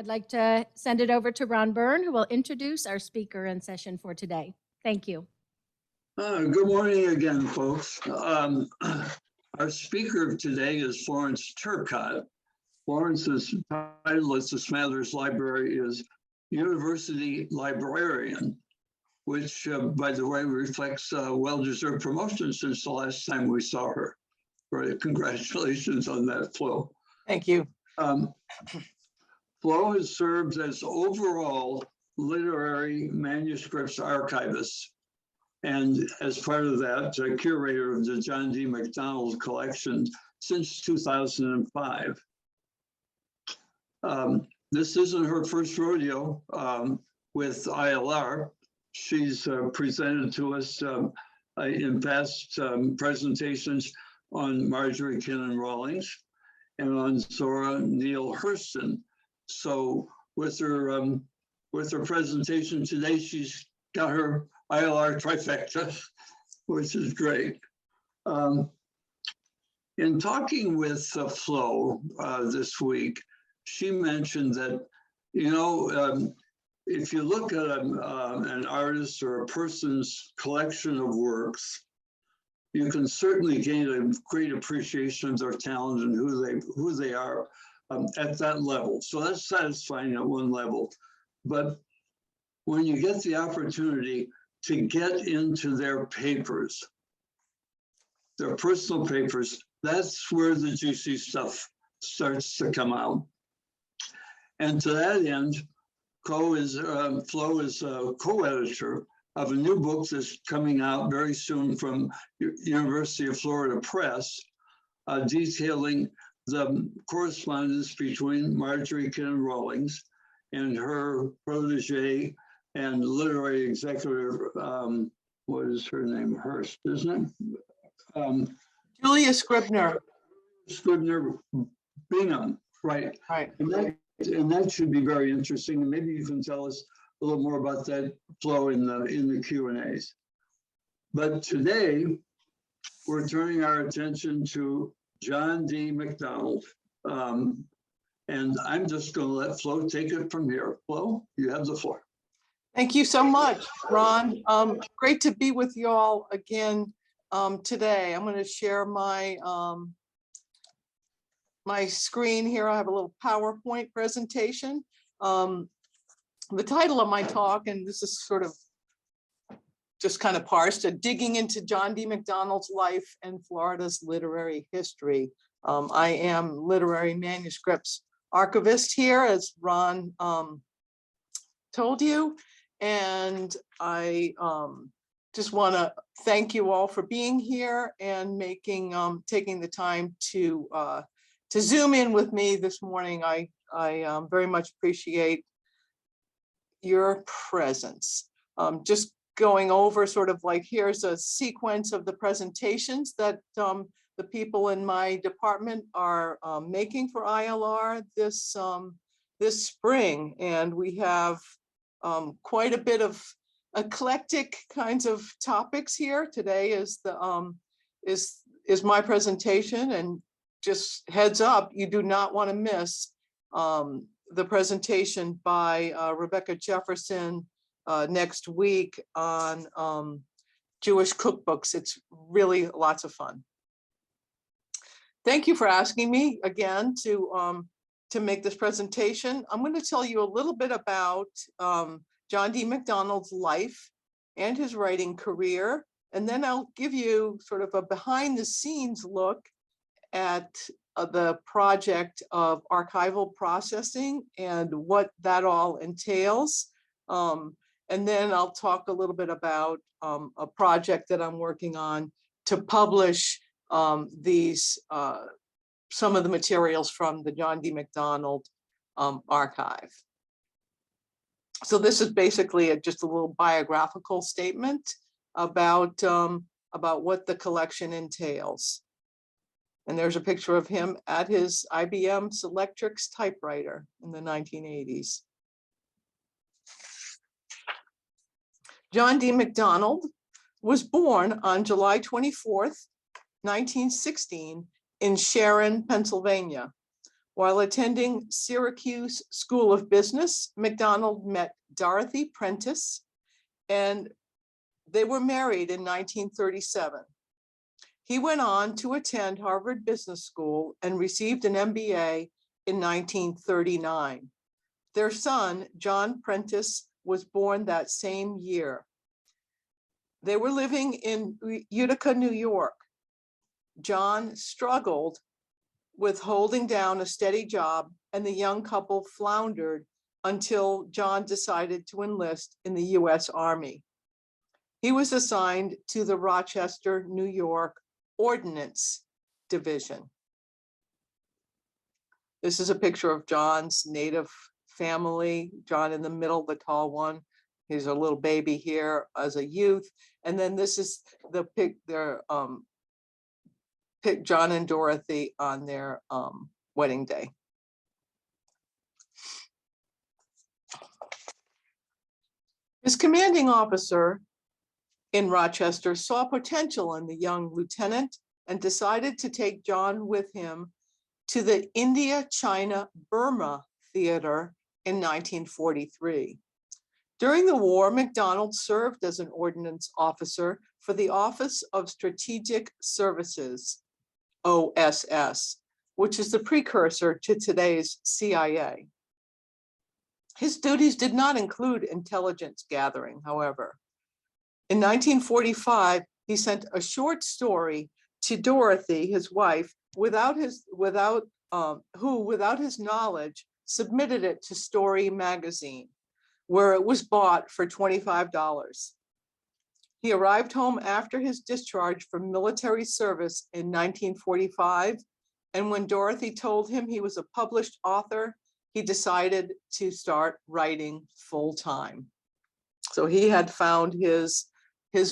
I'd like to send it over to Ron Byrne, who will introduce our speaker in session for today. Thank you. Good morning again, folks. Our speaker today is Florence Turcotte. Florence's title at the Smathers Library is University Librarian, which, by the way, reflects well-deserved promotion since the last time we saw her. Right, congratulations on that, Flo. Thank you. Flo has served as overall literary manuscripts archivist, and as part of that, curator of the John D. MacDonald collection since 2005. This isn't her first rodeo with ILR. She's presented to us in past presentations on Marjorie Kinnan Rawlings and on Zora Neale Hurston. So with her presentation today, she's got her ILR trifecta, which is great. In talking with Flo this week, she mentioned that, you know, if you look at an artist or a person's collection of works, you can certainly gain a great appreciation of their talent and who they are at that level. So that's satisfying at one level. But when you get the opportunity to get into their papers, their personal papers, that's where the juicy stuff starts to come out. And to that end, Flo is a co-editor of a new book that's coming out very soon from University of Florida Press, detailing the correspondence between Marjorie Kinnan Rawlings and her protege and literary executive, what is her name? Hurst, isn't it? Julia Scribner. Scribner Bingham, right. Right. And that should be very interesting. And maybe you can tell us a little more about that, Flo, in the Q&As. But today, we're turning our attention to John D. MacDonald. And I'm just going to let Flo take it from here. Flo, you have the floor. Thank you so much, Ron. Great to be with you all again today. I'm going to share my my screen here. I have a little PowerPoint presentation. The title of my talk, and this is sort of just kind of parsed, digging into John D. MacDonald's life and Florida's literary history. I am literary manuscripts archivist here, as Ron told you, and I just want to thank you all for being here and taking the time to zoom in with me this morning. I very much appreciate your presence. Just going over sort of like, here's a sequence of the presentations that the people in my department are making for ILR this spring, and we have quite a bit of eclectic kinds of topics here. Today is is my presentation, and just heads up, you do not want to miss the presentation by Rebecca Jefferson next week on Jewish cookbooks. It's really lots of fun. Thank you for asking me again to make this presentation. I'm going to tell you a little bit about John D. MacDonald's life and his writing career, and then I'll give you sort of a behind the scenes look at the project of archival processing and what that all entails. And then I'll talk a little bit about a project that I'm working on to publish some of the materials from the John D. MacDonald archive. So this is basically just a little biographical statement about what the collection entails. And there's a picture of him at his IBM Selectrix typewriter in the 1980s. John D. MacDonald was born on July 24th, 1916 in Sharon, Pennsylvania. While attending Syracuse School of Business, MacDonald met Dorothy Prentice, and they were married in 1937. He went on to attend Harvard Business School and received an MBA in 1939. Their son, John Prentice, was born that same year. They were living in Utica, New York. John struggled with holding down a steady job, and the young couple floundered until John decided to enlist in the US Army. He was assigned to the Rochester, New York Ordnance Division. This is a picture of John's native family. John in the middle, the tall one. He's a little baby here as a youth. And then this is the pick John and Dorothy on their wedding day. His commanding officer in Rochester saw potential in the young lieutenant and decided to take John with him to the India, China, Burma Theater in 1943. During the war, MacDonald served as an ordnance officer for the Office of Strategic Services, OSS, which is the precursor to today's CIA. His duties did not include intelligence gathering, however. In 1945, he sent a short story to Dorothy, his wife, without his knowledge, submitted it to Story magazine, where it was bought for $25. He arrived home after his discharge from military service in 1945, and when Dorothy told him he was a published author, he decided to start writing full-time. So he had found his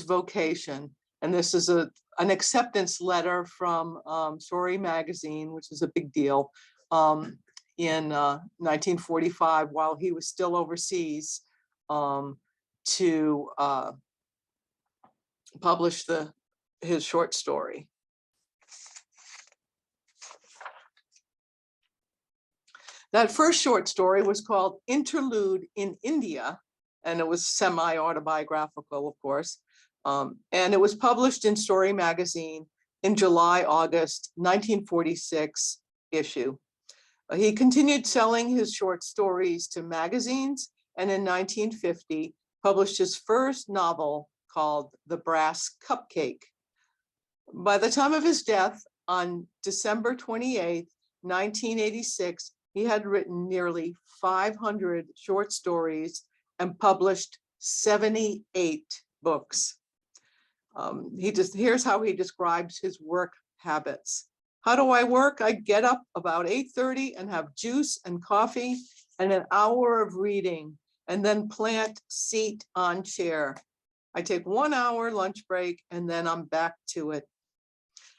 vocation, and this is an acceptance letter from Story magazine, which is a big deal, in 1945, while he was still overseas, to publish his short story. That first short story was called Interlude in India, and it was semi-autobiographical, of course. And it was published in Story magazine in July-August 1946 issue. He continued selling his short stories to magazines, and in 1950 published his first novel called The Brass Cupcake. By the time of his death on December 28, 1986, he had written nearly 500 short stories and published 78 books. Here's how he describes his work habits. How do I work? I get up about 8:30 and have juice and coffee and an hour of reading, and then plant seat on chair. I take 1 hour lunch break, and then I'm back to it.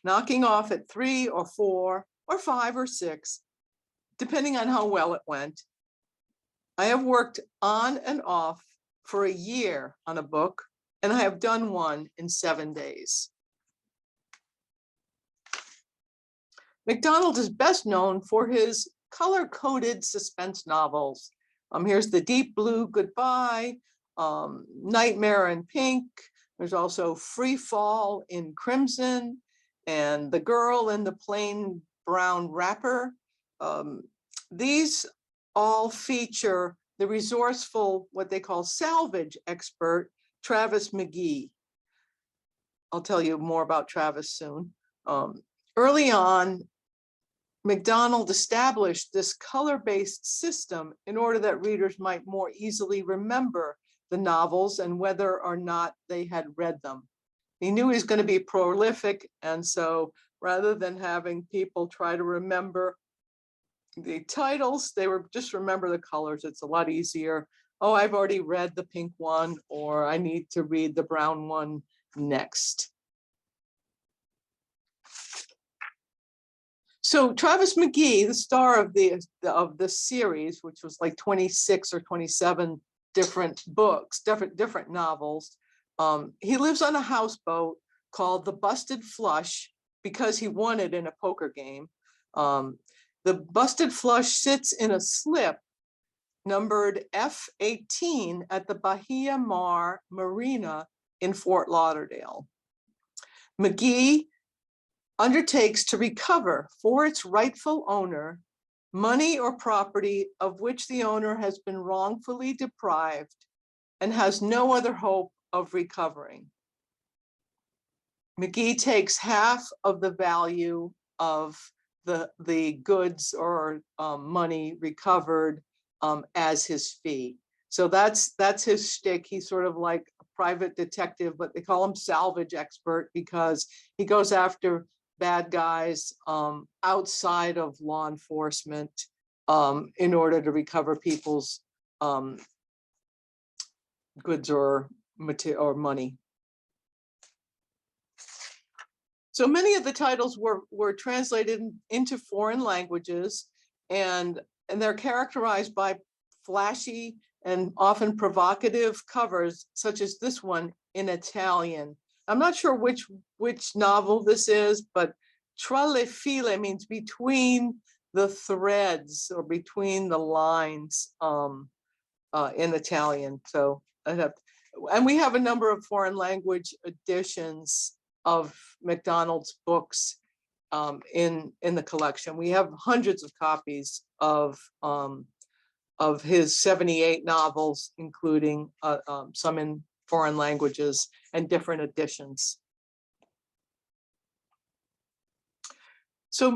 Knocking off at 3 or 4 or 5 or 6, depending on how well it went. I have worked on and off for a year on a book, and I have done one in 7 days. MacDonald is best known for his color-coded suspense novels. Here's The Deep Blue Goodbye, Nightmare in Pink. There's also Free Fall in Crimson, and The Girl in the Plain Brown Wrapper. These all feature the resourceful, what they call salvage expert, Travis McGee. I'll tell you more about Travis soon. Early on, MacDonald established this color-based system in order that readers might more easily remember the novels and whether or not they had read them. He knew he was going to be prolific, and so rather than having people try to remember the titles, they were just remember the colors. It's a lot easier. Oh, I've already read the pink one, or I need to read the brown one next. So Travis McGee, the star of the series, which was like 26 or 27 different books, different novels, he lives on a houseboat called the Busted Flush because he won it in a poker game. The busted flush sits in a slip numbered F18 at the Bahia Mar Marina in Fort Lauderdale. McGee undertakes to recover for its rightful owner money or property of which the owner has been wrongfully deprived and has no other hope of recovering. McGee takes half of the value of the goods or money recovered as his fee. So that's his shtick. He's sort of like a private detective, but they call him salvage expert because he goes after bad guys outside of law enforcement in order to recover people's goods or material or money. So many of the titles were translated into foreign languages, and they're characterized by flashy and often provocative covers, such as this one in Italian. I'm not sure which novel this is, but tra le file means between the threads or between the lines in Italian. So and we have a number of foreign language editions of MacDonald's books in the collection. We have hundreds of copies of his 78 novels, including some in foreign languages and different editions. So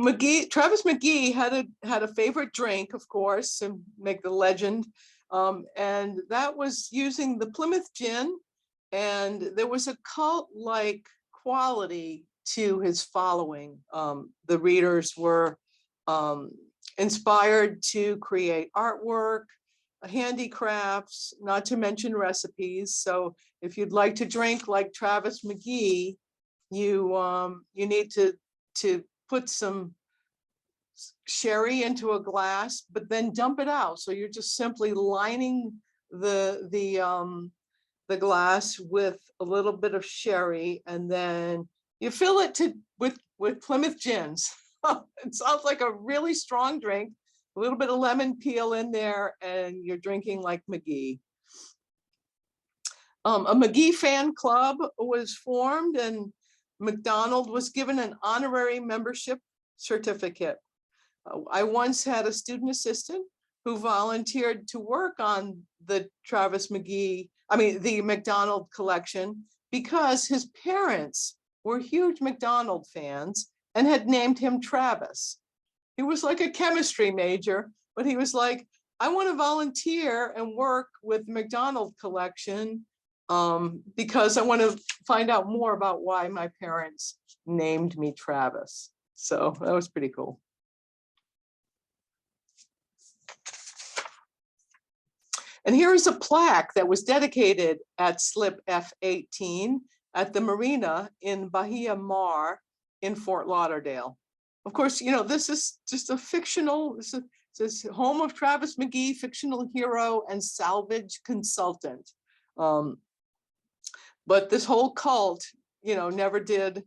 Travis McGee had a favorite drink, of course, to make the legend, and that was using the Plymouth gin, and there was a cult-like quality to his following. The readers were inspired to create artwork, handicrafts, not to mention recipes. So if you'd like to drink like Travis McGee, you need to put some sherry into a glass, but then dump it out. So you're just simply lining the glass with a little bit of sherry, and then you fill it with Plymouth gins. It sounds like a really strong drink, a little bit of lemon peel in there, and you're drinking like McGee. A McGee fan club was formed, and MacDonald was given an honorary membership certificate. I once had a student assistant who volunteered to work on the the MacDonald collection, because his parents were huge MacDonald fans and had named him Travis. He was like a chemistry major, but he was like, I want to volunteer and work with MacDonald collection because I want to find out more about why my parents named me Travis. So that was pretty cool. And here is a plaque that was dedicated at slip F18 at the marina in Bahia Mar in Fort Lauderdale. Of course, you know, this is just a fictional, this is home of Travis McGee, fictional hero and salvage consultant. But this whole cult, you know, never did,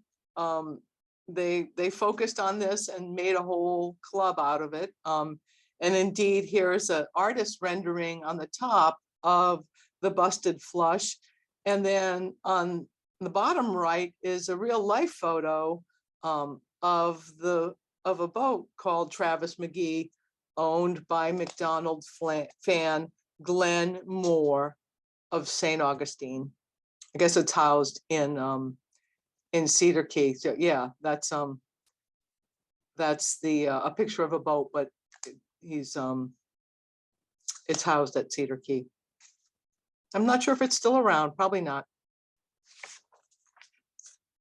they focused on this and made a whole club out of it. And indeed, here's an artist rendering on the top of the busted flush. And then on the bottom right is a real life photo of a boat called Travis McGee, owned by MacDonald fan Glenn Moore of St. Augustine. I guess it's housed in Cedar Key. So yeah, that's the a picture of a boat, but it's housed at Cedar Key. I'm not sure if it's still around, probably not.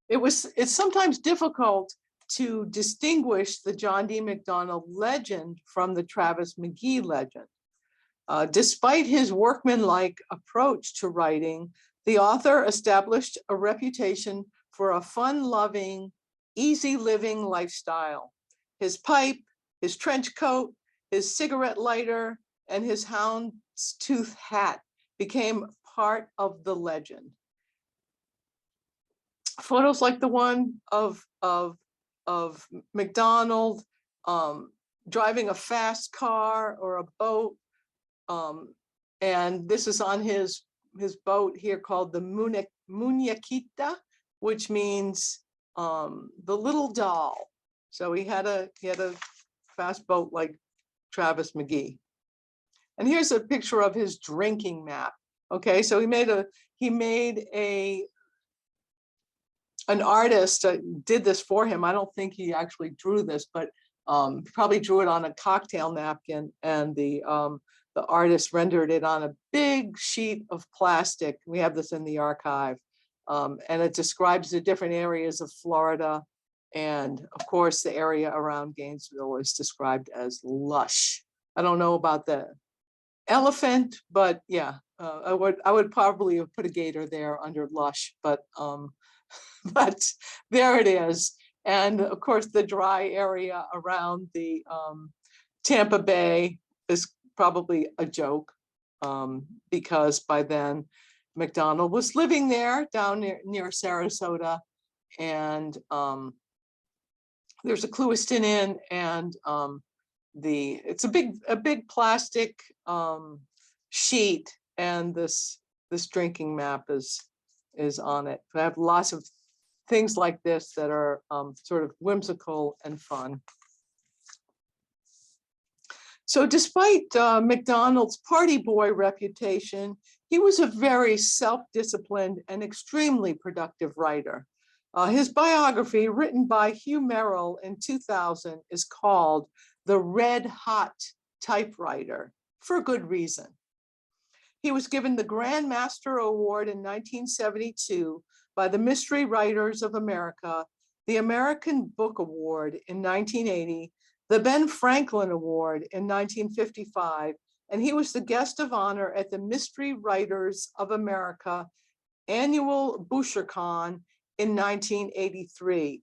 It's sometimes difficult to distinguish the John D. MacDonald legend from the Travis McGee legend. Despite his workmanlike approach to writing, the author established a reputation for a fun-loving, easy-living lifestyle. His pipe, his trench coat, his cigarette lighter, and his houndstooth hat became part of the legend. Photos like the one of MacDonald driving a fast car or a boat. And this is on his boat here called the Muñequita, which means the little doll. So he had a fast boat like Travis McGee. And here's a picture of his drinking map. Okay, so he made an artist did this for him. I don't think he actually drew this, but probably drew it on a cocktail napkin, and the artist rendered it on a big sheet of plastic. We have this in the archive, and it describes the different areas of Florida. And of course, the area around Gainesville is described as lush. I don't know about the elephant, but yeah, I would probably have put a gator there under lush, but but there it is. And of course, the dry area around the Tampa Bay is probably a joke, because by then MacDonald was living there down near Sarasota, and there's a Clewiston Inn, and it's a big plastic sheet, and this drinking map is on it. I have lots of things like this that are sort of whimsical and fun. So despite MacDonald's party boy reputation, he was a very self-disciplined and extremely productive writer. His biography, written by Hugh Merrill in 2000, is called The Red Hot Typewriter, for good reason. He was given the Grand Master Award in 1972 by the Mystery Writers of America, the American Book Award in 1980, the Ben Franklin Award in 1955, and he was the guest of honor at the Mystery Writers of America annual BoucherCon in 1983.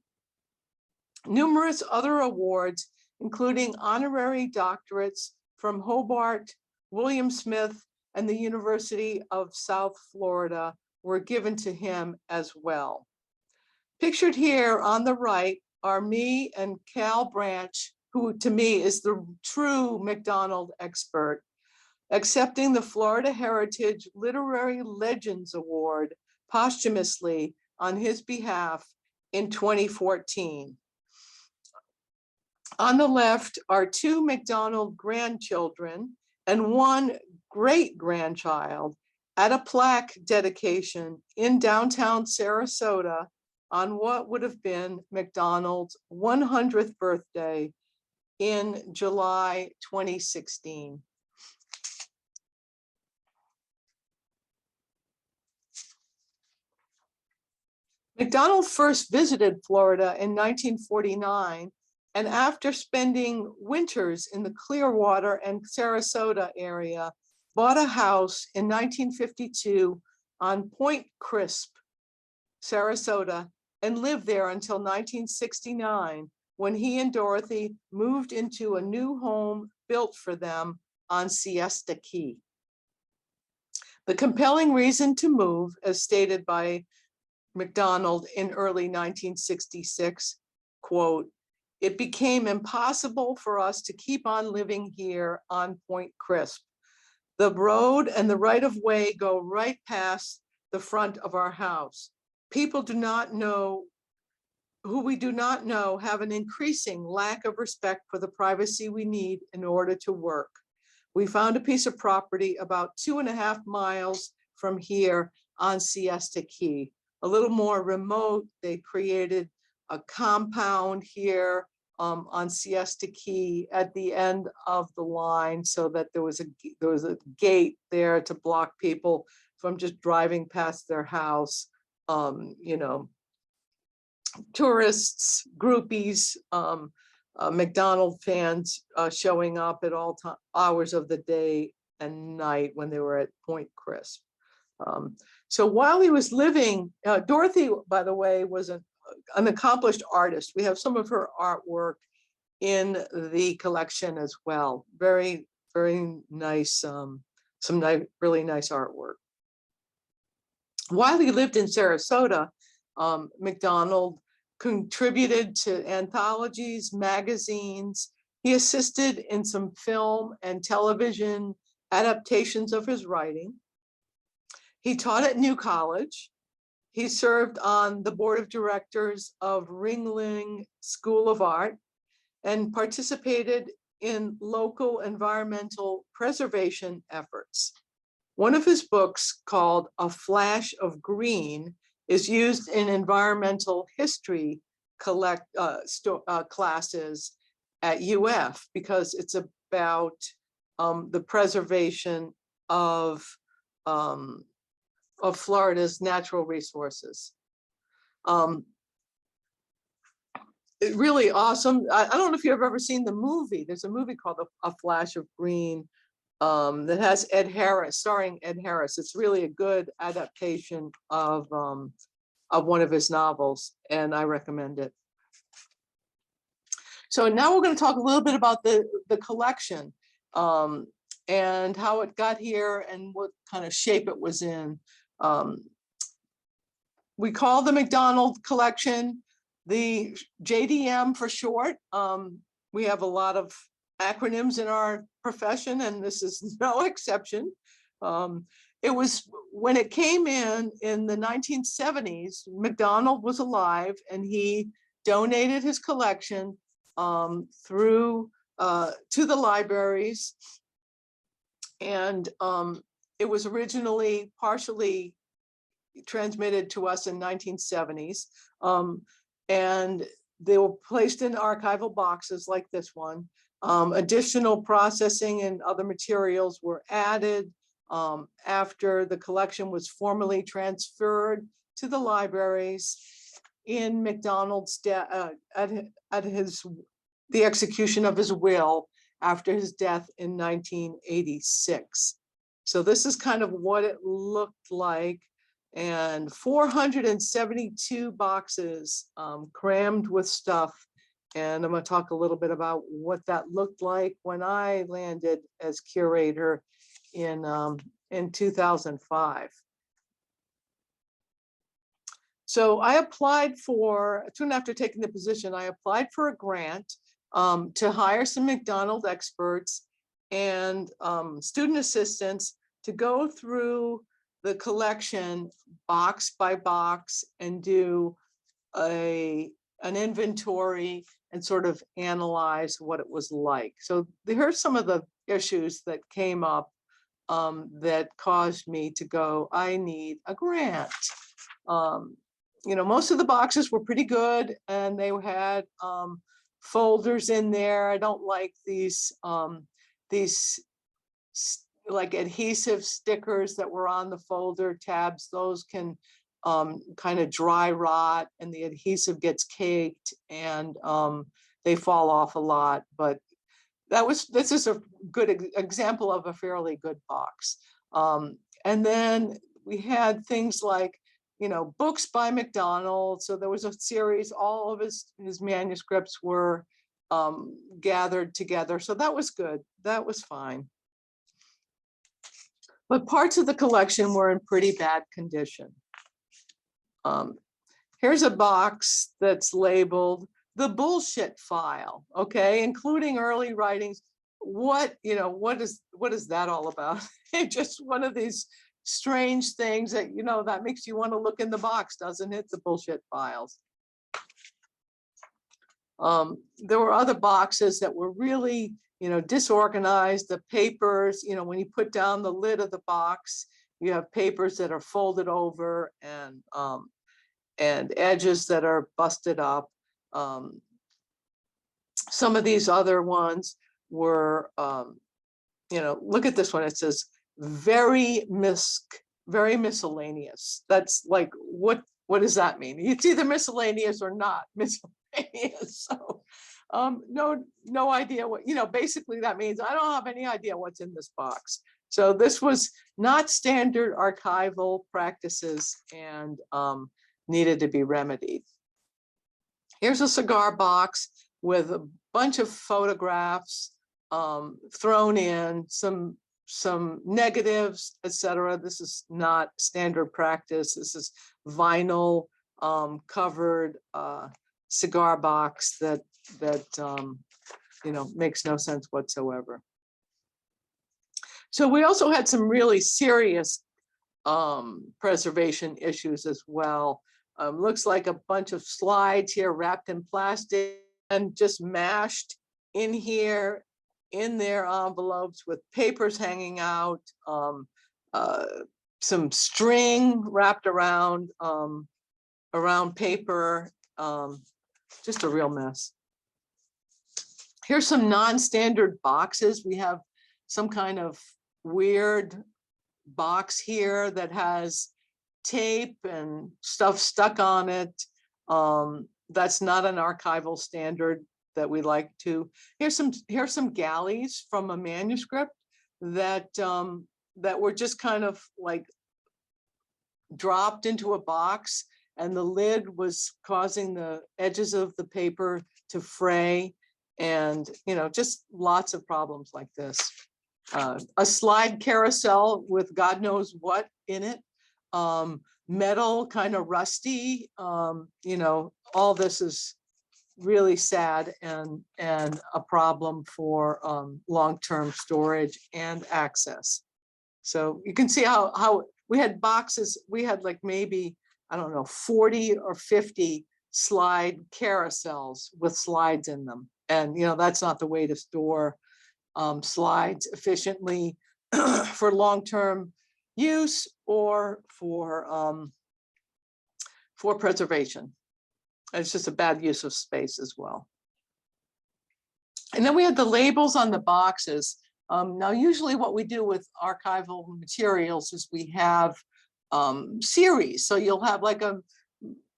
Numerous other awards, including honorary doctorates from Hobart, William Smith, and the University of South Florida, were given to him as well. Pictured here on the right are me and Cal Branch, who to me is the true MacDonald expert, accepting the Florida Heritage Literary Legends Award posthumously on his behalf in 2014. On the left are two MacDonald grandchildren and one great-grandchild at a plaque dedication in downtown Sarasota on what would have been MacDonald's 100th birthday in July 2016. MacDonald first visited Florida in 1949, and after spending winters in the Clearwater and Sarasota area, bought a house in 1952 on Point Crisp, Sarasota, and lived there until 1969, when he and Dorothy moved into a new home built for them on Siesta Key. The compelling reason to move, as stated by MacDonald in early 1966, quote, "It became impossible for us to keep on living here on Point Crisp. The road and the right-of-way go right past the front of our house. People who we do not know have an increasing lack of respect for the privacy we need in order to work. We found a piece of property about 2.5 miles from here on Siesta Key. A little more remote, they created a compound here on Siesta Key at the end of the line, so that there was a gate there to block people from just driving past their house. You know, tourists, groupies, MacDonald fans showing up at all hours of the day and night when they were at Point Crisp. So while he was living, Dorothy, by the way, was an accomplished artist. We have some of her artwork in the collection as well. Very, very nice, really nice artwork. While he lived in Sarasota, MacDonald contributed to anthologies, magazines. He assisted in some film and television adaptations of his writing. He taught at New College. He served on the board of directors of Ringling School of Art and participated in local environmental preservation efforts. One of his books, called A Flash of Green, is used in environmental history classes at UF because it's about the preservation of Florida's natural resources. Really awesome. I don't know if you've ever seen the movie. There's a movie called A Flash of Green that has Ed Harris, starring Ed Harris. It's really a good adaptation of one of his novels, and I recommend it. So now we're going to talk a little bit about the collection and how it got here and what kind of shape it was in. We call the MacDonald collection the JDM for short. We have a lot of acronyms in our profession, and this is no exception. It was when it came in the 1970s, MacDonald was alive, and he donated his collection through to the libraries. And it was originally partially transmitted to us in 1970s. And they were placed in archival boxes like this one. Additional processing and other materials were added after the collection was formally transferred to the libraries in MacDonald's at the execution of his will after his death in 1986. So this is kind of what it looked like. And 472 boxes crammed with stuff. And I'm going to talk a little bit about what that looked like when I landed as curator in 2005. So I applied for, soon after taking the position, I applied for a grant to hire some MacDonald experts and student assistants to go through the collection box by box and do an inventory and sort of analyze what it was like. So here's some of the issues that came up that caused me to go, I need a grant. You know, most of the boxes were pretty good, and they had folders in there. I don't like these like adhesive stickers that were on the folder tabs. Those can kind of dry rot, and the adhesive gets caked, and they fall off a lot. But this is a good example of a fairly good box. And then we had things like, you know, books by MacDonald. So there was a series, all of his manuscripts were gathered together. So that was good. That was fine. But parts of the collection were in pretty bad condition. Here's a box that's labeled the bullshit file, okay, including early writings. What is that all about? Just one of these strange things that, you know, that makes you want to look in the box, doesn't it? The bullshit files. There were other boxes that were really, you know, disorganized. The papers, you know, when you put down the lid of the box, you have papers that are folded over and edges that are busted up. Some of these other ones were, you know, look at this one. It says very miscellaneous. That's like, what does that mean? It's either miscellaneous or not miscellaneous. So no idea what, you know, basically that means I don't have any idea what's in this box. So this was not standard archival practices and needed to be remedied. Here's a cigar box with a bunch of photographs thrown in, some negatives, etc. This is not standard practice. This is vinyl covered cigar box that makes no sense whatsoever. So we also had some really serious preservation issues as well. Looks like a bunch of slides here wrapped in plastic and just mashed in here in their envelopes with papers hanging out, some string wrapped around paper, just a real mess. Here's some non-standard boxes. We have some kind of weird box here that has tape and stuff stuck on it. That's not an archival standard that we like to. Here's some galleys from a manuscript that that were just kind of like dropped into a box, and the lid was causing the edges of the paper to fray, and just lots of problems like this. A slide carousel with God knows what in it, metal, kind of rusty. All this is really sad and a problem for long-term storage and access. So you can see how we had boxes. We had like maybe, I don't know, 40 or 50 slide carousels with slides in them. And that's not the way to store slides efficiently for long-term use or for preservation. It's just a bad use of space as well. And then we had the labels on the boxes. Now, usually what we do with archival materials is we have series. So you'll have like a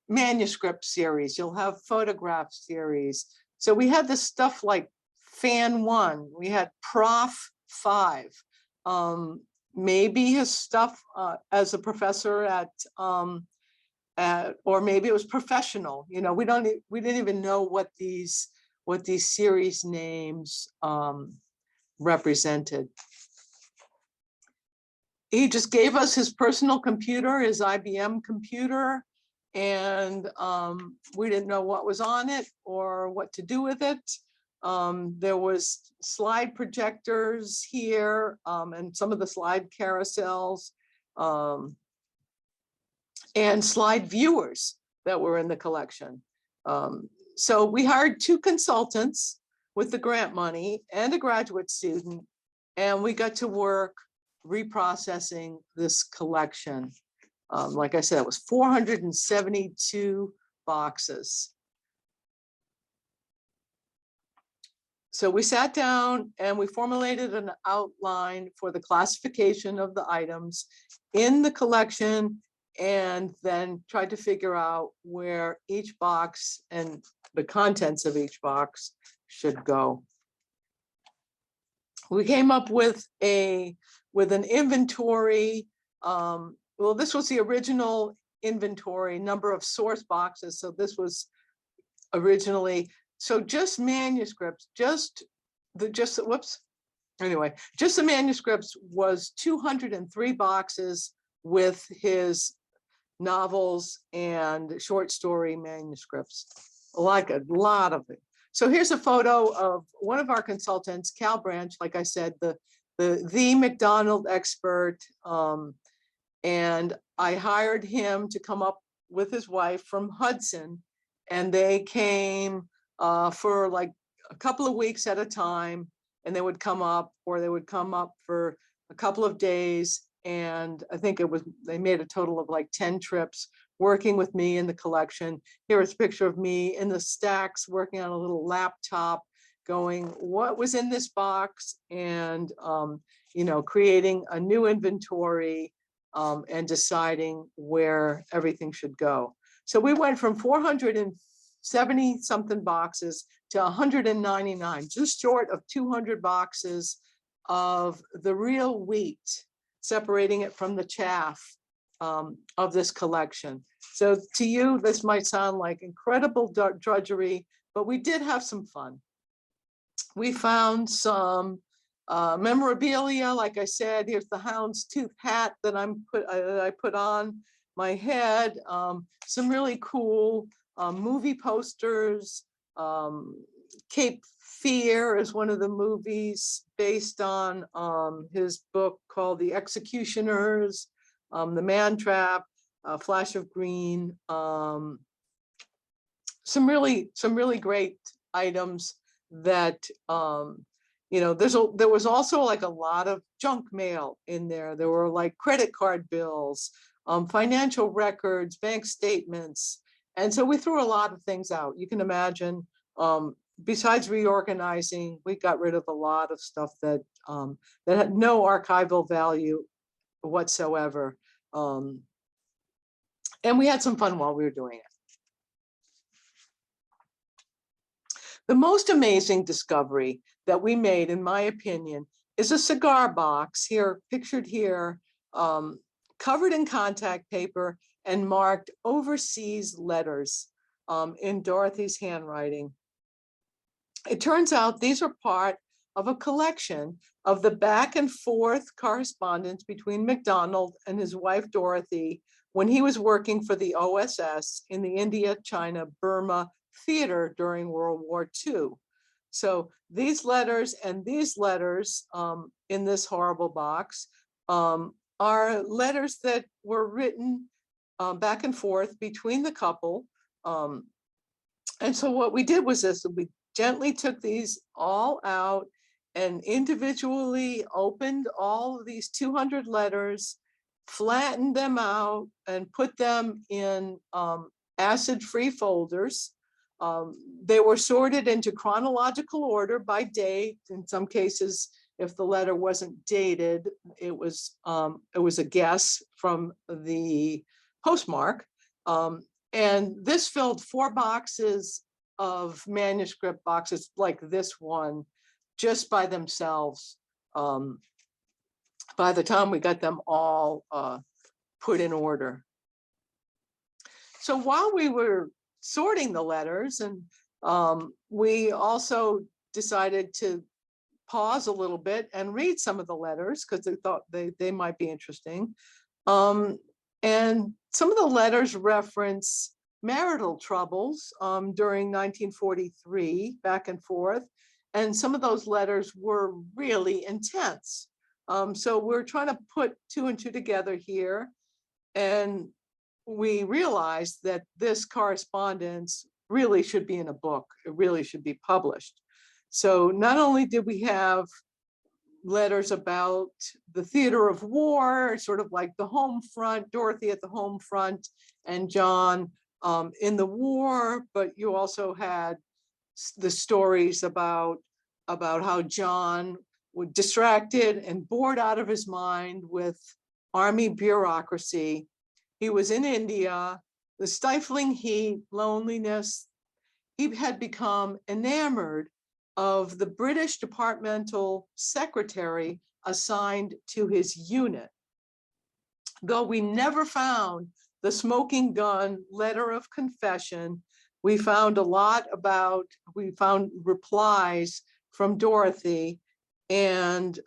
manuscript series, you'll have photograph series. So we had this stuff like Fan 1, we had Prof 5, maybe his stuff as a professor at or maybe it was professional. We didn't even know what these series names represented. He just gave us his personal computer, his IBM computer, and we didn't know what was on it or what to do with it. There was slide projectors here and some of the slide carousels and slide viewers that were in the collection. So we hired 2 consultants with the grant money and a graduate student, and we got to work reprocessing this collection. Like I said, it was 472 boxes. So we sat down and we formulated an outline for the classification of the items in the collection, and then tried to figure out where each box and the contents of each box should go. We came up with an inventory. Well, this was the original inventory number of source boxes. So this was originally, so just manuscripts, just the manuscripts was 203 boxes with his novels and short story manuscripts, like a lot of it. So here's a photo of one of our consultants, Cal Branch, like I said, the MacDonald expert. And I hired him to come up with his wife from Hudson, and they came for like a couple of weeks at a time, and they would come up, or they would come up for a couple of days. And I think they made a total of like 10 trips working with me in the collection. Here is a picture of me in the stacks working on a little laptop, going, what was in this box? And, creating a new inventory and deciding where everything should go. So we went from 470 something boxes to 199, just short of 200 boxes of the real wheat, separating it from the chaff of this collection. So to you, this might sound like incredible drudgery, but we did have some fun. We found some memorabilia. Like I said, here's the houndstooth hat that I put on my head. Some really cool movie posters, Cape Fear is one of the movies based on his book called The Executioners, The Man Trap, Flash of Green. Some really great items that there was also like a lot of junk mail in there. There were like credit card bills, financial records, bank statements. And so we threw a lot of things out. You can imagine, besides reorganizing, we got rid of a lot of stuff that had no archival value whatsoever. And we had some fun while we were doing it. The most amazing discovery that we made, in my opinion, is a cigar box here, pictured here, covered in contact paper and marked overseas letters in Dorothy's handwriting. It turns out these are part of a collection of the back and forth correspondence between MacDonald and his wife Dorothy when he was working for the OSS in the India, China, Burma theater during World War II. So these letters and these letters in this horrible box are letters that were written back and forth between the couple. And so what we did was this: we gently took these all out and individually opened all of these 200 letters, flattened them out and put them in acid-free folders. They were sorted into chronological order by date. In some cases, if the letter wasn't dated, it was a guess from the postmark. And this filled 4 boxes of manuscript boxes like this one, just by themselves. By the time we got them all put in order. So while we were sorting the letters, and we also decided to pause a little bit and read some of the letters because they thought they might be interesting. And some of the letters reference marital troubles during 1943, back and forth. And some of those letters were really intense. So we're trying to put 2 and 2 together here. And we realized that this correspondence really should be in a book. It really should be published. So not only did we have letters about the theater of war, sort of like the home front, Dorothy at the home front and John in the war, but you also had the stories about how John was distracted and bored out of his mind with army bureaucracy. He was in India, the stifling heat, loneliness. He had become enamored of the British departmental secretary assigned to his unit. Though we never found the smoking gun letter of confession, we found we found replies from Dorothy and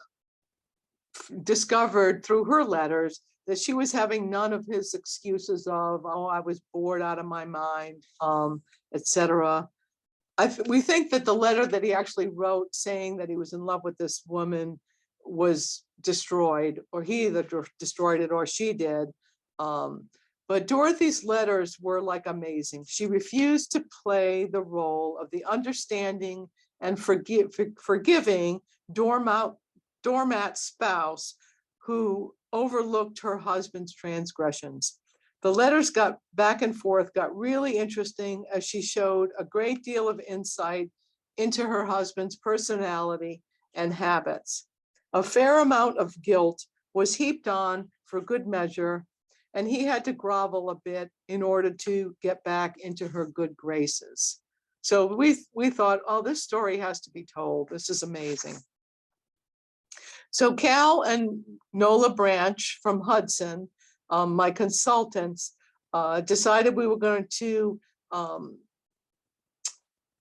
discovered through her letters that she was having none of his excuses of, oh, I was bored out of my mind, etc. We think that the letter that he actually wrote saying that he was in love with this woman was destroyed, or he either destroyed it or she did. But Dorothy's letters were like amazing. She refused to play the role of the understanding and forgiving doormat spouse who overlooked her husband's transgressions. The letters got back and forth, got really interesting as she showed a great deal of insight into her husband's personality and habits. A fair amount of guilt was heaped on for good measure, and he had to grovel a bit in order to get back into her good graces. So we thought, oh, this story has to be told. This is amazing. So Cal and Nola Branch from Hudson, my consultants, decided we were going to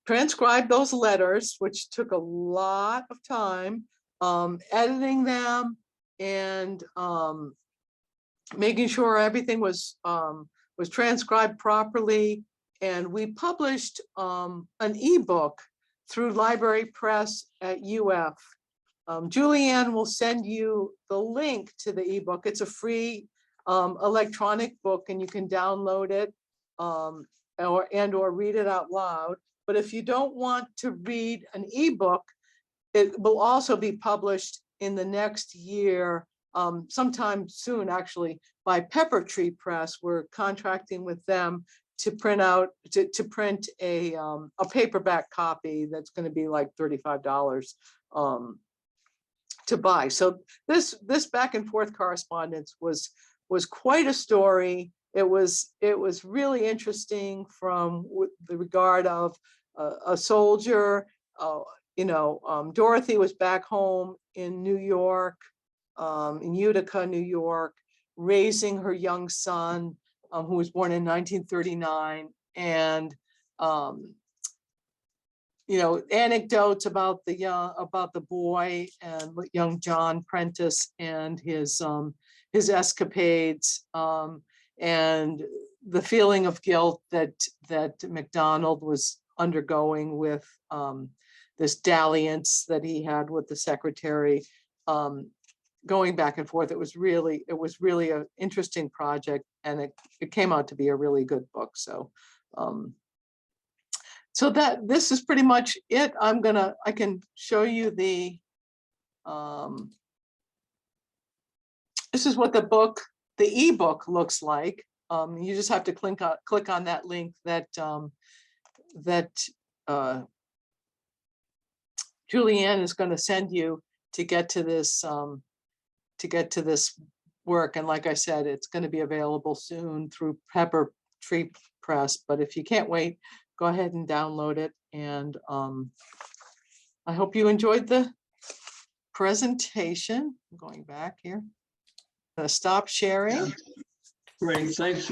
transcribe those letters, which took a lot of time, editing them and making sure everything was transcribed properly. And we published an ebook through Library Press at UF. Julianne will send you the link to the ebook. It's a free electronic book, and you can download it or read it out loud. But if you don't want to read an ebook, it will also be published in the next year, sometime soon, actually, by Pepper Tree Press. We're contracting with them to print out, to print a paperback copy that's going to be like $35 to buy. So this back and forth correspondence was quite a story. It was really interesting from the regard of a soldier. Dorothy was back home in New York, in Utica, New York, raising her young son, who was born in 1939, and anecdotes about the boy and young John Prentice and his escapades, and the feeling of guilt that MacDonald was undergoing with this dalliance that he had with the secretary, going back and forth. It was really an interesting project, and it came out to be a really good book. So this is pretty much it. I can show you the this is what the ebook looks like. You just have to click on that link that Julianne is going to send you to get to this work. And like I said, it's going to be available soon through Pepper Tree Press. But if you can't wait, go ahead and download it. And I hope you enjoyed the presentation. I'm going back here. I'm going to stop sharing. Yeah. Great, thanks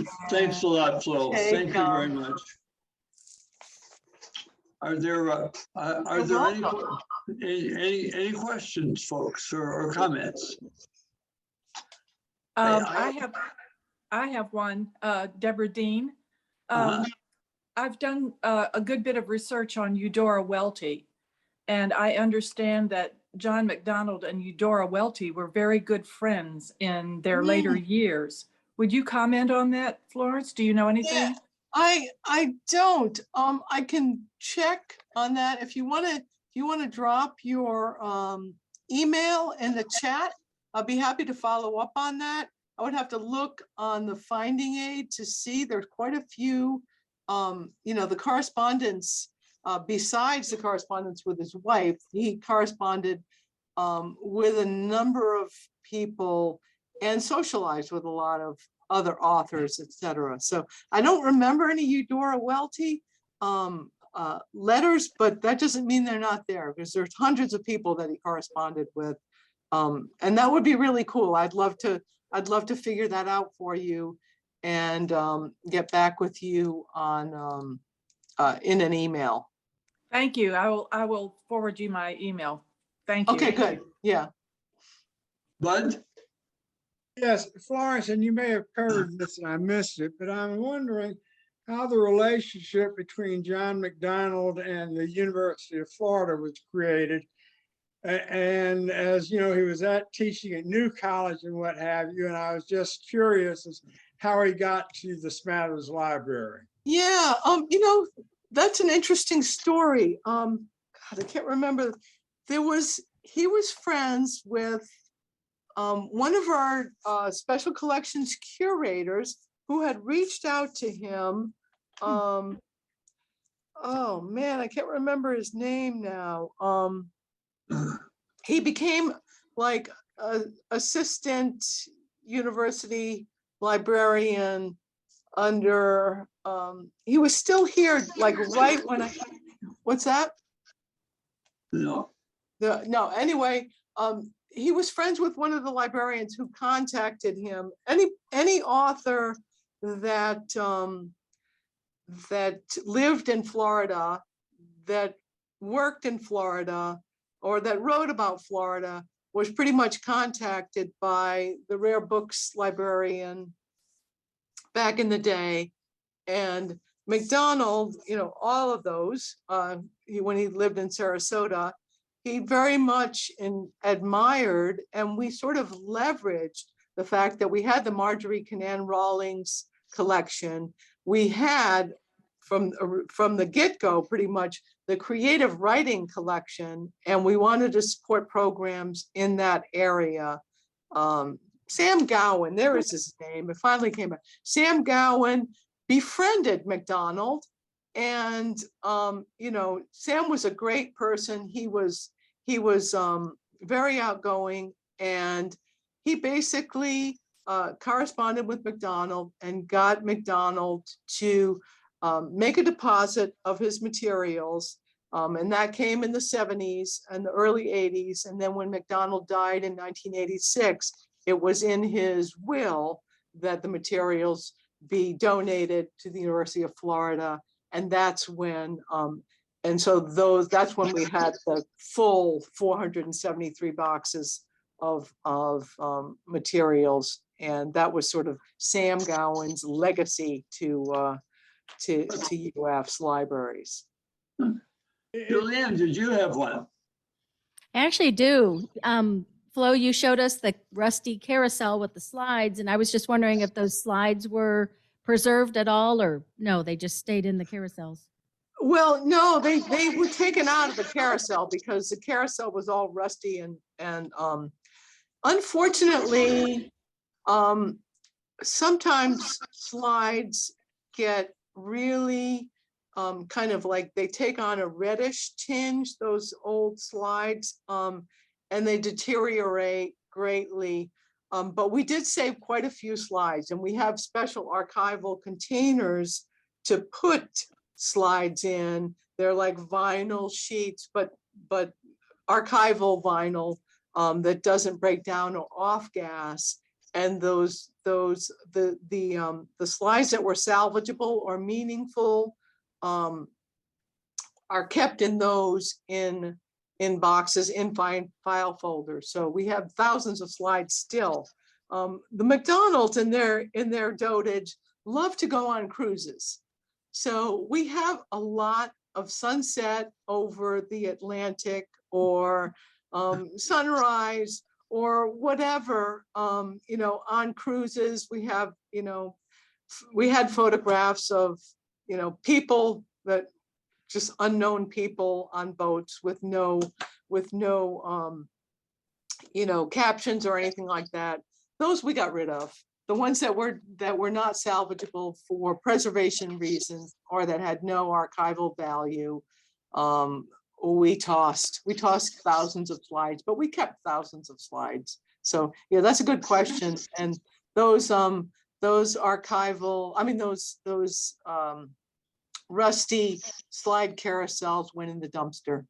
a lot, Flo. Thank you very much. Are there any questions, folks, or comments? I have one, Deborah Dean. I've done a good bit of research on Eudora Welty, and I understand that John MacDonald and Eudora Welty were very good friends in their later years. Would you comment on that, Florence? Do you know anything? Yeah, I don't. I can check on that. If you want to drop your email in the chat, I'll be happy to follow up on that. I would have to look on the finding aid to see. There's quite a few, the correspondence, besides the correspondence with his wife, he corresponded with a number of people and socialized with a lot of other authors, etc. So I don't remember any Eudora Welty letters, but that doesn't mean they're not there, because there's hundreds of people that he corresponded with. And that would be really cool. I'd love to figure that out for you and get back with you on in an email. Thank you. I will forward you my email. Thank you. Okay, good. Yeah. Bud? Yes, Florence, and you may have covered this and I missed it, but I'm wondering how the relationship between John MacDonald and the University of Florida was created. And as you know, he was teaching at New College and what have you, and I was just curious as how he got to the Smathers Library. Yeah, that's an interesting story. God, I can't remember. He was friends with one of our special collections curators who had reached out to him. Oh man, I can't remember his name now. He became like an assistant university librarian under, he was still here, like right when what's that? No. No, anyway, he was friends with one of the librarians who contacted him. Any author that that lived in Florida, that worked in Florida, or that wrote about Florida was pretty much contacted by the rare books librarian back in the day. And MacDonald, all of those, when he lived in Sarasota, he very much admired, and we sort of leveraged the fact that we had the Marjorie Canaan Rawlings collection. We had from the get-go pretty much the creative writing collection, and we wanted to support programs in that area. Sam Gowan, there is his name, it finally came out. Sam Gowan befriended MacDonald, and Sam was a great person. He was very outgoing, and he basically corresponded with MacDonald and got MacDonald to make a deposit of his materials, and that came in the 70s and the early 80s. And then when MacDonald died in 1986, it was in his will that the materials be donated to the University of Florida. And that's when, that's when we had the full 473 boxes of materials. And that was sort of Sam Gowan's legacy to UF's libraries. Julianne, did you have one? I actually do. Flo, you showed us the rusty carousel with the slides, and I was just wondering if those slides were preserved at all, or no, they just stayed in the carousels. Well, no, they were taken out of the carousel because the carousel was all rusty, and unfortunately, sometimes slides get really kind of like they take on a reddish tinge, those old slides, and they deteriorate greatly. But we did save quite a few slides, and we have special archival containers to put slides in. They're like vinyl sheets, but archival vinyl that doesn't break down or off gas. And the slides that were salvageable or meaningful are kept in those in boxes, in file folders. So we have thousands of slides still. The MacDonalds in their dotage love to go on cruises. So we have a lot of sunset over the Atlantic, or sunrise, or whatever, on cruises. We have, we had photographs of, people that just unknown people on boats with no captions or anything like that. Those we got rid of. The ones that were not salvageable for preservation reasons, or that had no archival value, we tossed thousands of slides, but we kept thousands of slides. So yeah, that's a good question. And those archival, those rusty slide carousels went in the dumpster,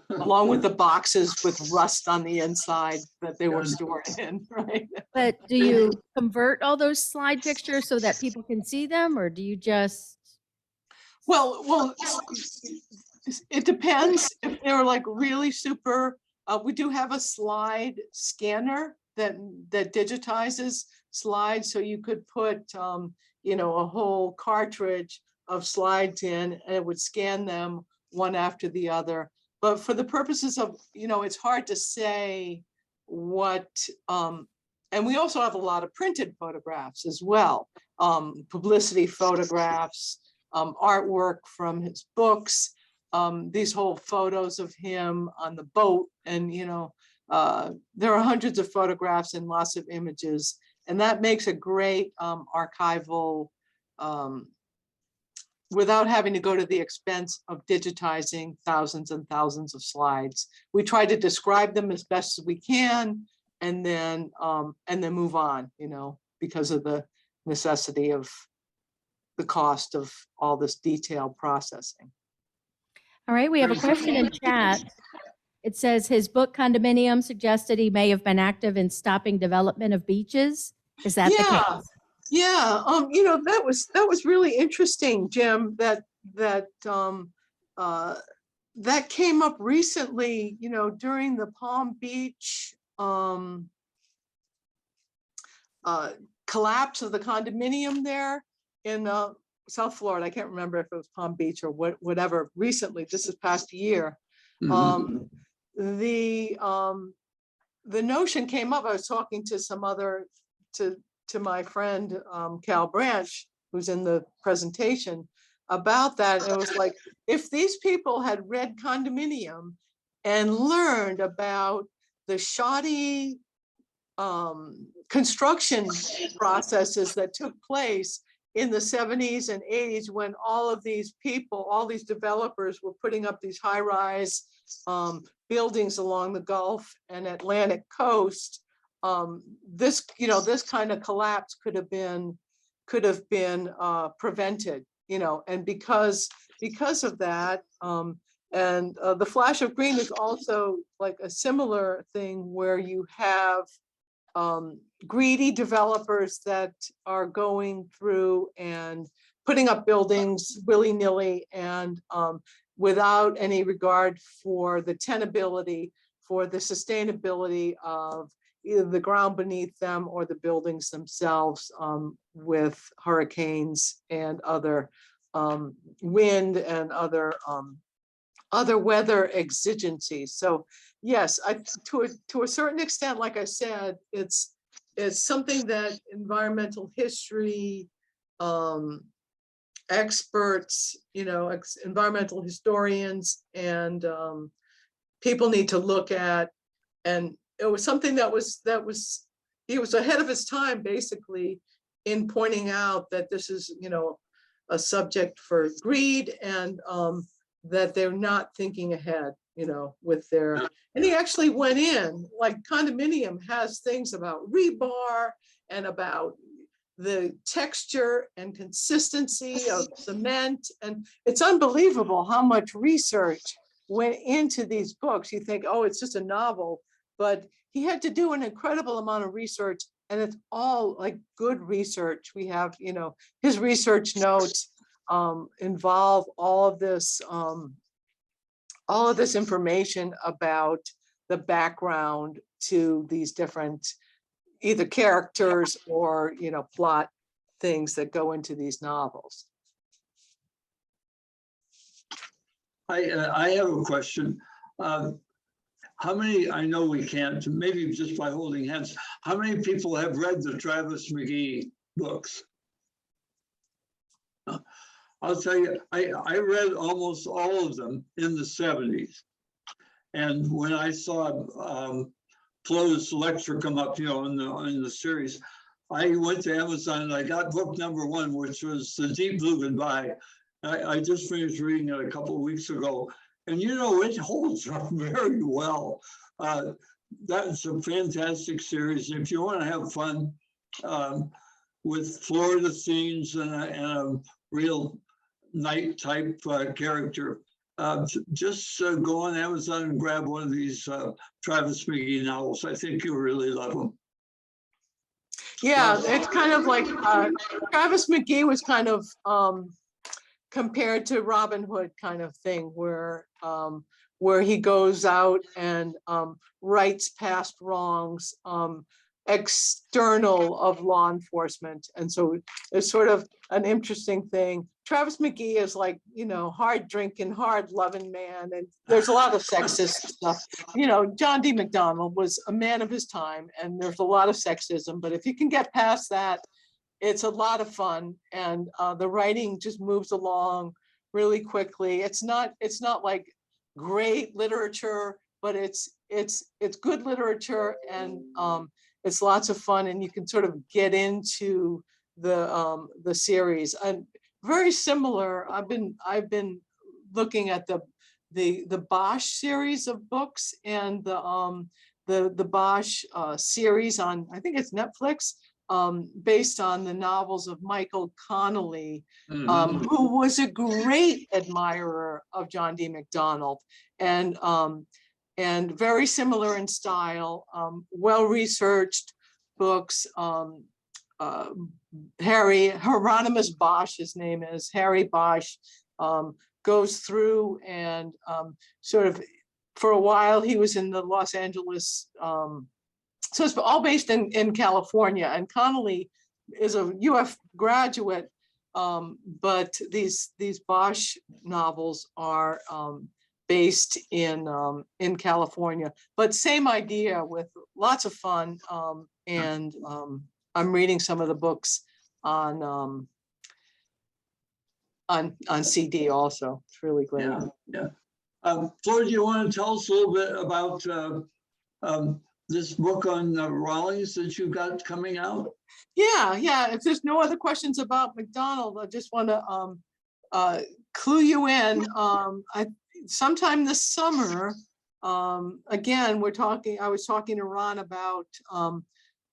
along with the boxes with rust on the inside that they were stored in, right? But do you convert all those slide pictures so that people can see them, or do you just? Well, it depends. If they're like really super, we do have a slide scanner that digitizes slides, so you could put a whole cartridge of slides in, and it would scan them one after the other. But for the purposes of, it's hard to say what, and we also have a lot of printed photographs as well, publicity photographs, artwork from his books, these whole photos of him on the boat. And, there are hundreds of photographs and lots of images, and that makes a great archival, without having to go to the expense of digitizing thousands and thousands of slides. We try to describe them as best as we can, and then move on, because of the necessity of the cost of all this detailed processing. All right, we have a question in chat. It says his book Condominium suggested he may have been active in stopping development of beaches. Is that the case? Yeah, that was really interesting, Jim, that came up recently, during the Palm Beach collapse of the condominium there in South Florida. I can't remember if it was Palm Beach or whatever, recently, just this past year. Mhm. The notion came up. I was talking to to my friend Cal Branch, who's in the presentation, about that. And it was like, if these people had read Condominium and learned about the shoddy construction processes that took place in the 70s and 80s, when all of these people, all these developers were putting up these high-rise buildings along the Gulf and Atlantic coast, this kind of collapse could have been prevented, and because of that, and the Flash of Green is also like a similar thing where you have greedy developers that are going through and putting up buildings willy-nilly and without any regard for the tenability, for the sustainability of either the ground beneath them or the buildings themselves, with hurricanes and other wind and other weather exigencies. So yes, to a certain extent, like I said, it's something that environmental history experts, environmental historians and people need to look at. And it was something he was ahead of his time, basically, in pointing out that this is, a subject for greed, and that they're not thinking ahead, with their, and he actually went in, like Condominium has things about rebar and about the texture and consistency of cement. And it's unbelievable how much research went into these books. You think, oh, it's just a novel, but he had to do an incredible amount of research, and it's all like good research. We have, his research notes involve all of this information about the background to these different either characters or, plot things that go into these novels. I have a question. How many, I know we can't, maybe just by holding hands, how many people have read the Travis McGee books? I'll tell you, I read almost all of them in the 70s. And when I saw Flo's lecture come up, in the series, I went to Amazon and I got book number 1, which was The Deep Blue Goodbye. I just finished reading it a couple of weeks ago. And it holds up very well. That's a fantastic series. If you want to have fun with Florida scenes and a real night type character, just go on Amazon and grab one of these Travis McGee novels. I think you'll really love them. Yeah, it's kind of like Travis McGee was kind of compared to Robin Hood kind of thing, where he goes out and rights past wrongs external of law enforcement. And so it's sort of an interesting thing. Travis McGee is like, hard drinking, hard loving man. And there's a lot of sexist stuff. John D. MacDonald was a man of his time, and there's a lot of sexism, but if you can get past that, it's a lot of fun. And the writing just moves along really quickly. It's not like great literature, but it's good literature, and it's lots of fun, and you can sort of get into the series. And very similar, I've been looking at the Bosch series of books and the Bosch series on, I think it's Netflix, based on the novels of Michael Connelly, who was a great admirer of John D. MacDonald, and very similar in style, well-researched books. Hieronymus Bosch, his name is Harry Bosch, goes through and sort of, for a while, he was in the Los Angeles, so it's all based in California. And Connelly is a UF graduate, But these Bosch novels are based in California, but same idea with lots of fun. And I'm reading some of the books on CD also. It's really great. Yeah. Flor, do you want to tell us a little bit about this book on Rawlings that you've got coming out? Yeah. If there's no other questions about MacDonald, I just want to clue you in. Sometime this summer, again, I was talking to Ron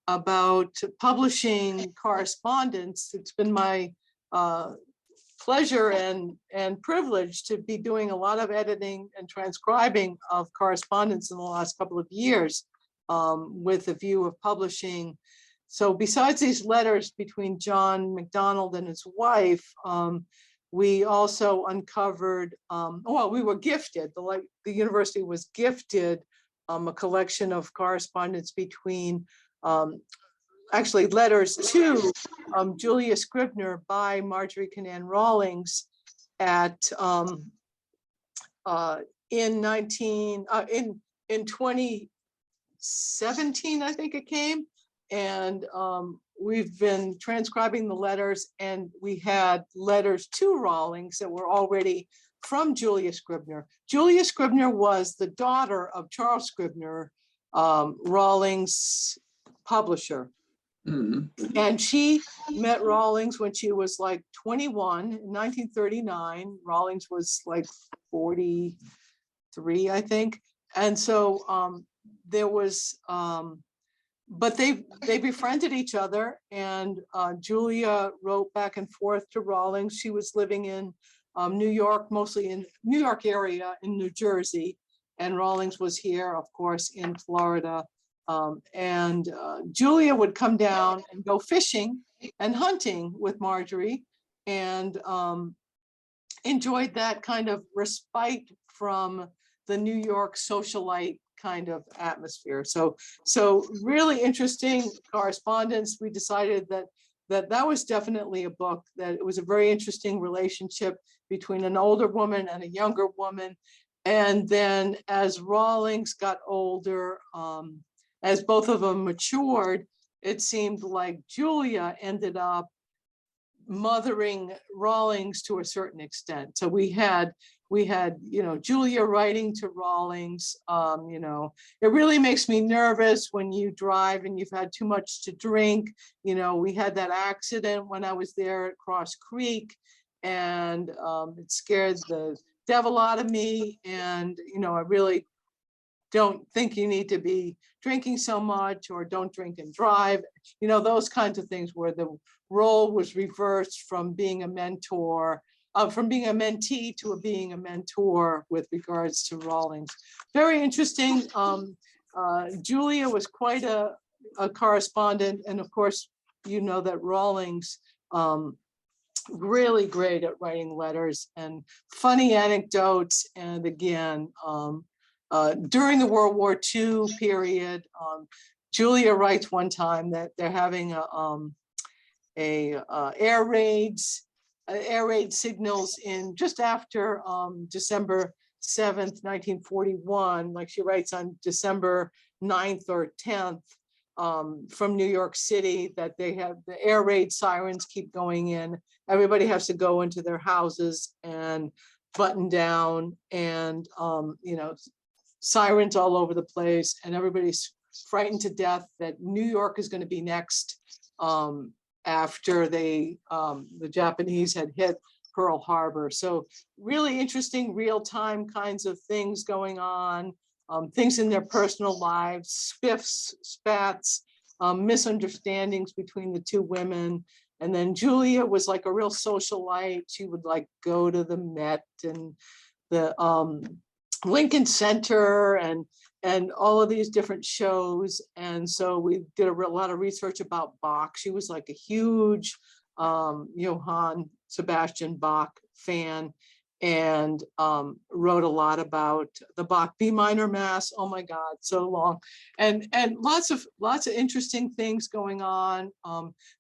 about publishing correspondence. It's been my pleasure and privilege to be doing a lot of editing and transcribing of correspondence in the last couple of years, with a view of publishing. So besides these letters between John MacDonald and his wife, we also uncovered, we were gifted, the university was gifted a collection of correspondence between, actually letters to Julia Scribner by Marjorie Canaan Rawlings in 2017, I think it came. And we've been transcribing the letters, and we had letters to Rawlings that were already from Julia Scribner. Julia Scribner was the daughter of Charles Scribner, Rawlings' publisher. Mm-hmm. And she met Rawlings when she was like 21 in 1939. Rawlings was like 43, I think. And so there was, but they befriended each other, and Julia wrote back and forth to Rawlings. She was living in New York, mostly in New York area, in New Jersey, and Rawlings was here, of course, in Florida. Julia would come down and go fishing and hunting with Marjorie, and enjoyed that kind of respite from the New York socialite kind of atmosphere. So really interesting correspondence. We decided that was definitely a book, that it was a very interesting relationship between an older woman and a younger woman. And then as Rawlings got older, as both of them matured, it seemed like Julia ended up mothering Rawlings to a certain extent. So we had, Julia writing to Rawlings, it really makes me nervous when you drive and you've had too much to drink. We had that accident when I was there at Cross Creek, and it scared the devil out of me. And, I really don't think you need to be drinking so much, or don't drink and drive, those kinds of things, where the role was reversed from being a mentor, from being a mentee to being a mentor with regards to Rawlings. Very interesting. Julia was quite a correspondent. And of course, that Rawlings, really great at writing letters and funny anecdotes. And again, during the World War II period, Julia writes one time that they're having air raid signals in just after December 7th, 1941. Like, she writes on December 9th or 10th from New York City, that they have the air raid sirens keep going in. Everybody has to go into their houses and button down, and sirens all over the place, and everybody's frightened to death that New York is going to be next, after the Japanese had hit Pearl Harbor. So really interesting real-time kinds of things going on, things in their personal lives, spiffs, spats, misunderstandings between the two women. And then Julia was like a real socialite. She would like go to the Met and the Lincoln Center and all of these different shows. And so we did a lot of research about Bach. She was like a huge Johann Sebastian Bach fan. and wrote a lot about the Bach B minor Mass. Oh my God, so long, and lots of interesting things going on.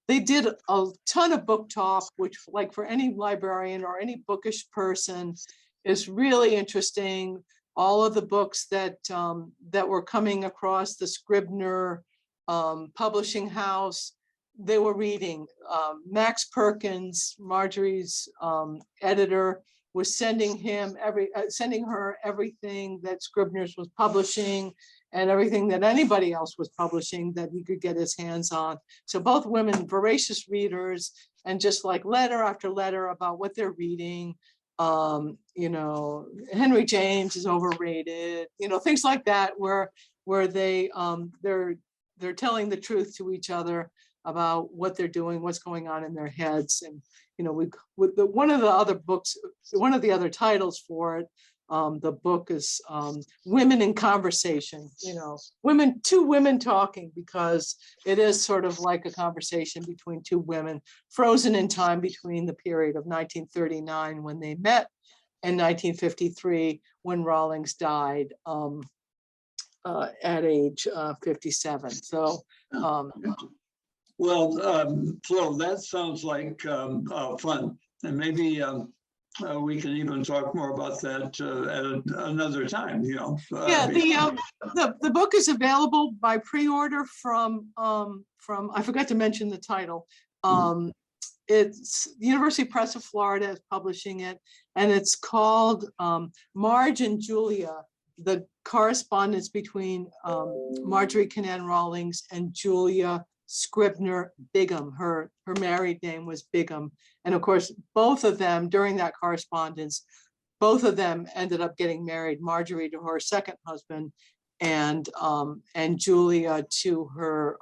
They did a ton of book talk, which, like, for any librarian or any bookish person, is really interesting. All of the books that that were coming across the Scribner publishing house, they were reading. Max Perkins, Marjorie's editor, was sending her everything that Scribner's was publishing and everything that anybody else was publishing that he could get his hands on. So both women, voracious readers, and just like letter after letter about what they're reading. You know, Henry James is overrated, you know, things like that, where they're telling the truth to each other about what they're doing, what's going on in their heads. And, you know, one of the other titles for it, the book is Women in Conversation, you know, two women talking, because it is sort of like a conversation between two women, frozen in time between the period of 1939 when they met and 1953 when Rawlings died at age 57. So, well, Flo, that sounds like fun, and maybe we can even talk more about that at another time. You know. Yeah, the book is available by pre-order from I forgot to mention the title. It's the University Press of Florida is publishing it, and it's called Marge and Julia: The Correspondence Between Marjorie Kinnan Rawlings and Julia Scribner Bigham. Her married name was Bigham, and of course both of them, during that correspondence, both of them ended up getting married. Marjorie to her second husband, and Julia to her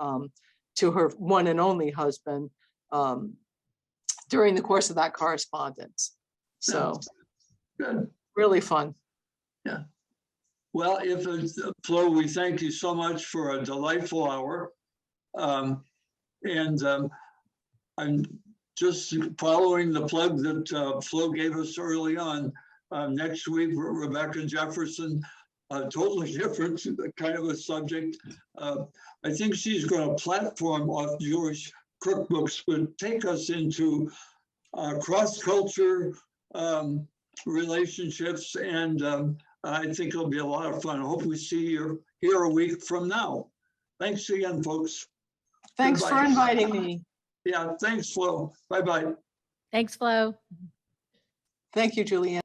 one and only husband during the course of that correspondence. So good. Really fun. Yeah. Well, Flo, we thank you so much for a delightful hour. I'm just following the plug that Flo gave us early on. Next week, Rebecca Jefferson, totally different kind of a subject. I think she's going to platform off Jewish cookbooks, but take us into cross-culture relationships, and I think it'll be a lot of fun. I hope we see you here a week from now. Thanks again, folks. Thanks Goodbye. for inviting me. Yeah, thanks, Flo. Bye-bye. Thanks, Flo. Thank you, Julianne.